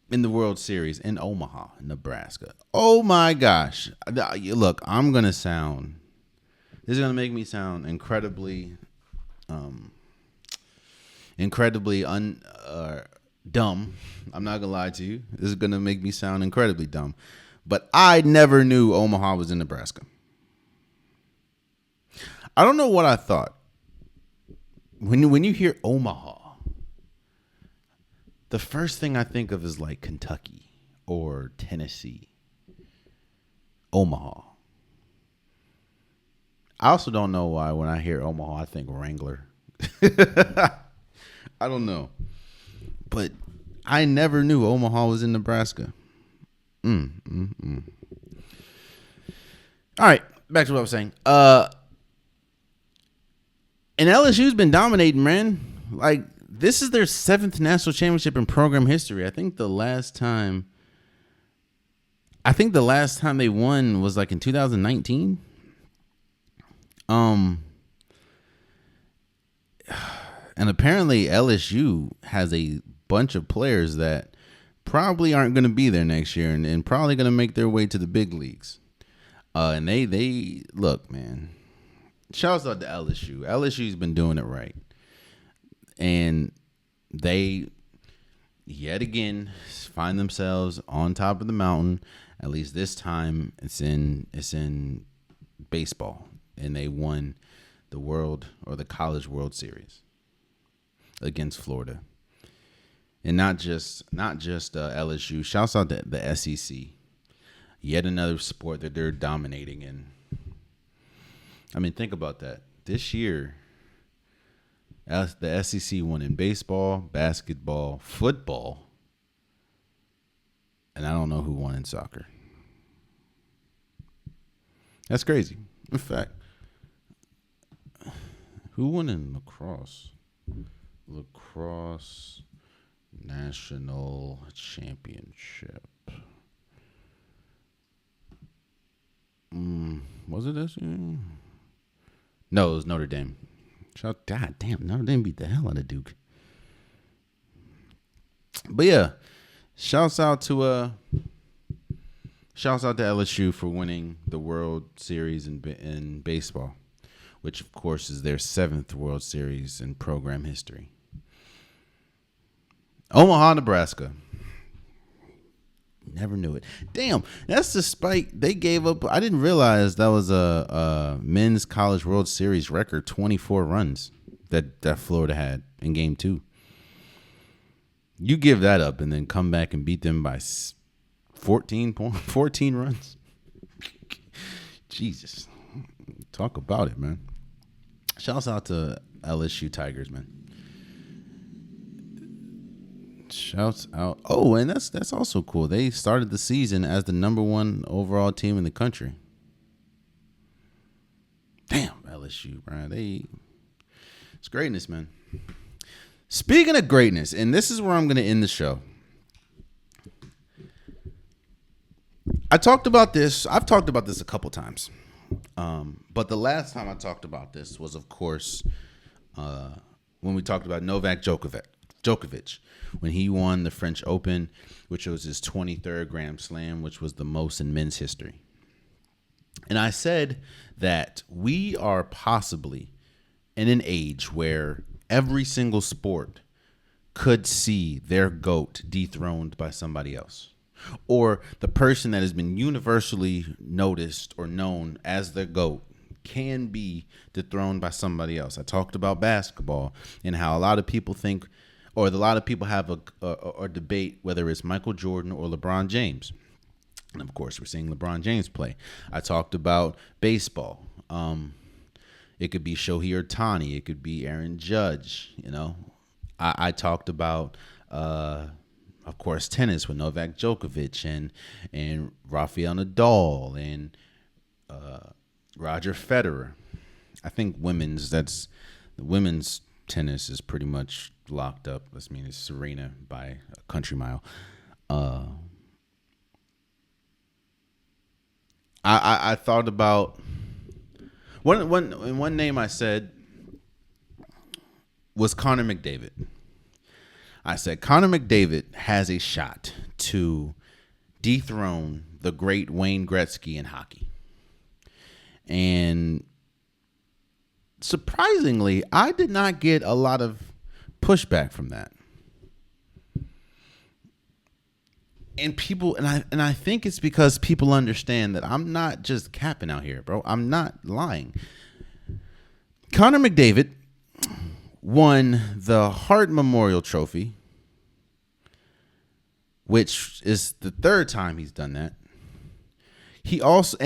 in the World Series in Omaha, Nebraska. Oh my gosh! Look, this is gonna make me sound incredibly dumb. I'm not gonna lie to you. This is gonna make me sound incredibly dumb. But I never knew Omaha was in Nebraska. I don't know what I thought. When you hear Omaha, the first thing I think of is like Kentucky or Tennessee. Omaha. I also don't know why when I hear Omaha, I think Wrangler. I don't know. But I never knew Omaha was in Nebraska. All right, back to what I was saying. And LSU's been dominating, man. Like, this is their 7th national championship in program history. I think the last time they won was like in 2019. And apparently LSU has a bunch of players that probably aren't going to be there next year and probably going to make their way to the big leagues. And they look, man. Shouts out to LSU. LSU's been doing it right. And they yet again find themselves on top of the mountain. At least this time it's in baseball. And they won the College World Series against Florida. And not just LSU. Shouts out to the SEC. Yet another sport that they're dominating in. I mean, think about that. This year, the SEC won in baseball, basketball, football, and I don't know who won in soccer. That's crazy. In fact, who won in lacrosse? Lacrosse National Championship. Was it this year? No, it was Notre Dame. God damn, Notre Dame beat the hell out of Duke. But yeah, shouts out to LSU for winning the World Series in baseball, which of course is their 7th World Series in program history. Omaha, Nebraska. Never knew it. Damn, that's despite they gave up. I didn't realize that was a men's college World Series record, 24 runs that Florida had in Game 2. You give that up and then come back and beat them by 14 runs. Jesus, talk about it, man. Shouts out to LSU Tigers, man. Shouts out. Oh, and that's also cool. They started the season as the number 1 overall team in the country. Damn, LSU, bro. It's greatness, man. Speaking of greatness, and this is where I'm going to end the show. I've talked about this a couple times. But the last time I talked about this was, of course, when we talked about Novak Djokovic, when he won the French Open, which was his 23rd Grand Slam, which was the most in men's history. And I said that we are possibly in an age where every single sport could see their GOAT dethroned by somebody else, or the person that has been universally noticed or known as the GOAT can be dethroned by somebody else. I talked about basketball and how a lot of people think, or a lot of people have a debate whether it's Michael Jordan or LeBron James. And of course, we're seeing LeBron James play. I talked about baseball. It could be Shohei Ohtani. It could be Aaron Judge. I talked about, of course, tennis with Novak Djokovic and Rafael Nadal and Roger Federer. I think women's tennis is pretty much locked up. I mean, it's Serena by a country mile. I thought about one name I said was Connor McDavid. I said Connor McDavid has a shot to dethrone the great Wayne Gretzky in hockey. And surprisingly, I did not get a lot of pushback from that. And I think it's because people understand that I'm not just capping out here, bro. I'm not lying. Connor McDavid won the Hart Memorial Trophy, which is the third time he's done that. He also,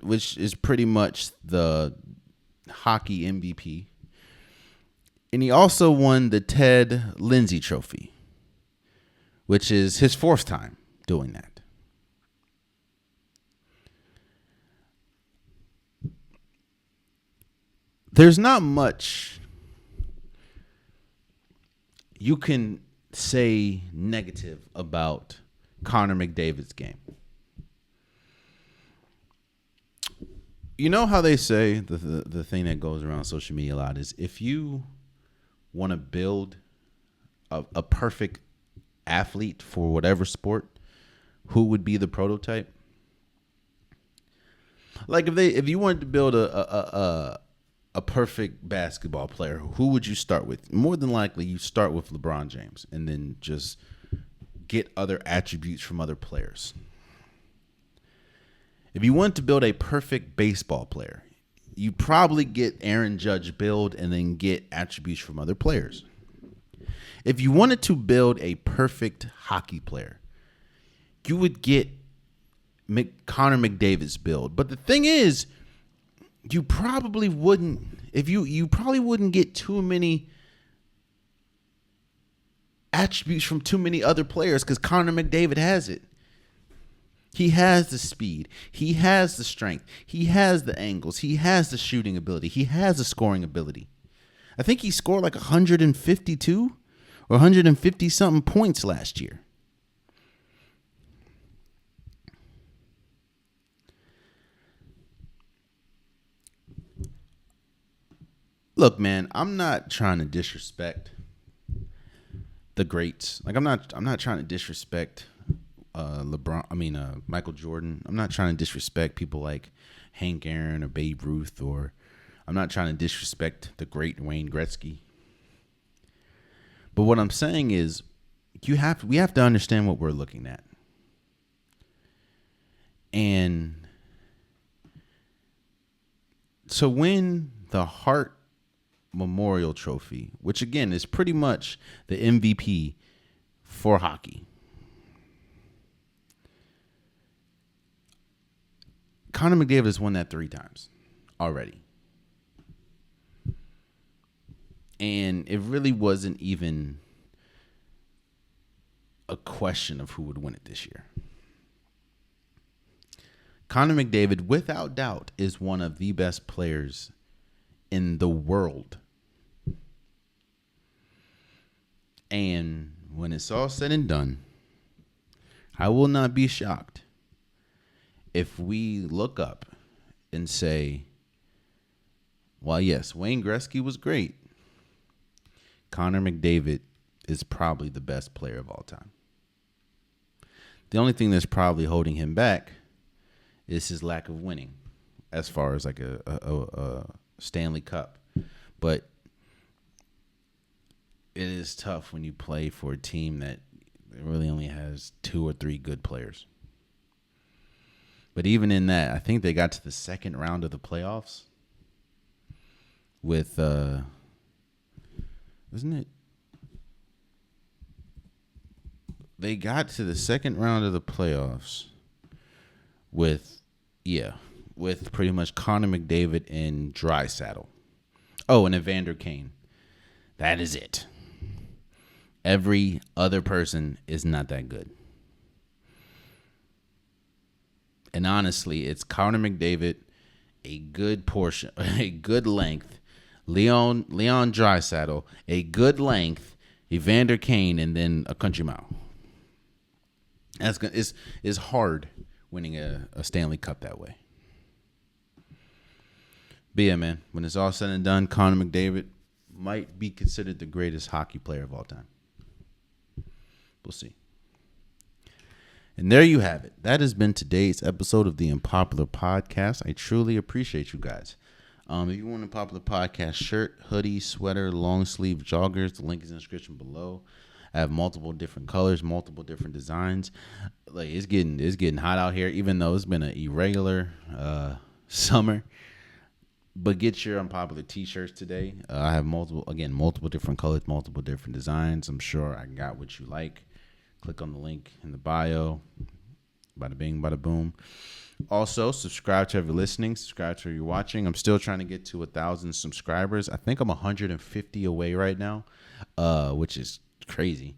which is pretty much the hockey MVP. And he also won the Ted Lindsay Trophy, which is his fourth time doing that. There's not much you can say negative about Connor McDavid's game. You know how they say the thing that goes around social media a lot is if you want to build a perfect athlete for whatever sport, who would be the prototype? Like if you wanted to build a perfect basketball player, who would you start with? More than likely, you start with LeBron James and then just get other attributes from other players. If you want to build a perfect baseball player, you probably get Aaron Judge build and then get attributes from other players. If you wanted to build a perfect hockey player, you would get Connor McDavid's build. But the thing is, you probably wouldn't. You probably wouldn't get too many attributes from too many other players because Connor McDavid has it. He has the speed. He has the strength. He has the angles. He has the shooting ability. He has the scoring ability. I think he scored like 152 or 150 something points last year. Look, man, I'm not trying to disrespect the greats. Like I'm not trying to disrespect Michael Jordan. I'm not trying to disrespect people like Hank Aaron or Babe Ruth, or I'm not trying to disrespect the great Wayne Gretzky. But what I'm saying is we have to understand what we're looking at. And to win the Hart Memorial Trophy, which again is pretty much the MVP for hockey, Connor McDavid has won that 3 times already. And it really wasn't even a question of who would win it this year. Connor McDavid, without doubt, is one of the best players in the world. And when it's all said and done, I will not be shocked if we look up and say, well, yes, Wayne Gretzky was great. Connor McDavid is probably the best player of all time. The only thing that's probably holding him back is his lack of winning as far as like a Stanley Cup. But it is tough when you play for a team that really only has 2 or 3 good players. But even in that, I think they got to the second round of the playoffs with, isn't it? They got to the second round of the playoffs with with pretty much Connor McDavid and Draisaitl. Oh, and Evander Kane. That is it. Every other person is not that good. And honestly, it's Connor McDavid, a good portion, a good length. Leon Draisaitl, a good length. Evander Kane, and then a country mile. It's hard winning a Stanley Cup that way. But yeah, man, when it's all said and done, Connor McDavid might be considered the greatest hockey player of all time. We'll see. And there you have it. That has been today's episode of the Unpopular Podcast. I truly appreciate you guys. If you want a Unpopular Podcast shirt, hoodie, sweater, long sleeve joggers, the link is in the description below. I have multiple different colors, multiple different designs. Like it's getting hot out here, even though it's been an irregular summer. But get your Unpopular t-shirts today. I have multiple different colors, multiple different designs. I'm sure I got what you like. Click on the link in the bio. Bada bing, bada boom. Also, subscribe to every listening. Subscribe to every watching. I'm still trying to get to 1,000 subscribers. I think I'm 150 away right now, which is crazy.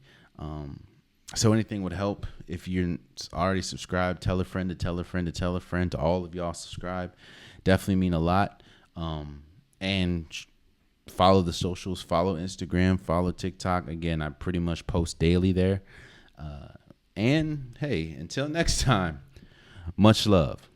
So anything would help. If you're already subscribed, tell a friend to tell a friend to tell a friend. To all of y'all subscribe. Definitely mean a lot. And follow the socials. Follow Instagram. Follow TikTok. Again, I pretty much post daily there. And hey, until next time, much love.